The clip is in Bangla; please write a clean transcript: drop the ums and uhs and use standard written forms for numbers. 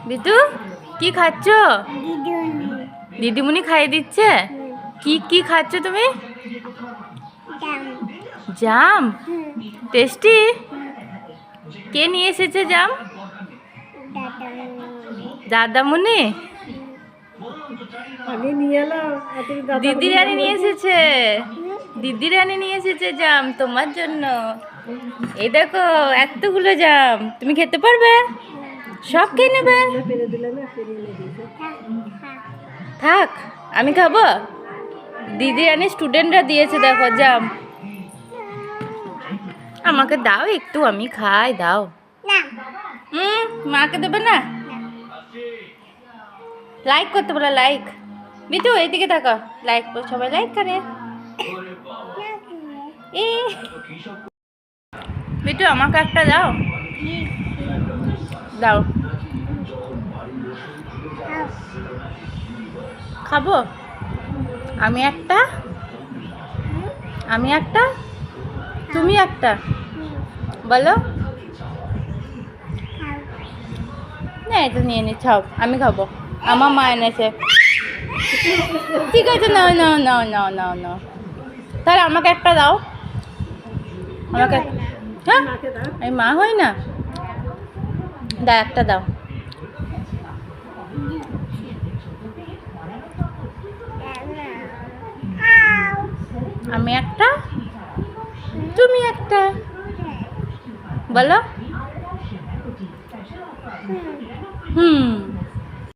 বিটু কি খাচ্ছ? দিদিমণি খাইয়ে দিচ্ছে। কি কি খাচ্ছ তুমি? জাম। টেস্টি। কে নিয়ে এসেছে জাম? দাদামণি। দিদি রানী নিয়ে এসেছে। দিদি রানী নিয়ে এসেছে জাম তোমার জন্য। এই দেখো এতগুলো জাম, তুমি খেতে পারবে? সব খেয়ে নেবে? থাক, আমি খাবো। দিদি রানী স্টুডেন্টরা দিয়েছে দেখো জাম। আমাকে দাও একটু, আমি খাই, দাও। মাকে দেবে না? লাইক করতে বলো, লাইক। বিটু এইদিকে থাকো, লাইক সবাই লাইক করে। বিটু আমাকে একটা দাও। দাও। খাবো আমি একটা, আমি একটা, তুমি একটা, বলো না। এটা নিয়ে নি, খাও, আমি খাবো। আমার মা এনেছে। ঠিক আছে, নাও নাও নাও নাও নাও নাও। তাহলে আমাকে একটা দাও। আমাকে, হ্যাঁ আমি মা হই না? দাও একটা দাও। আমি একটা, তুমি একটা, বলো।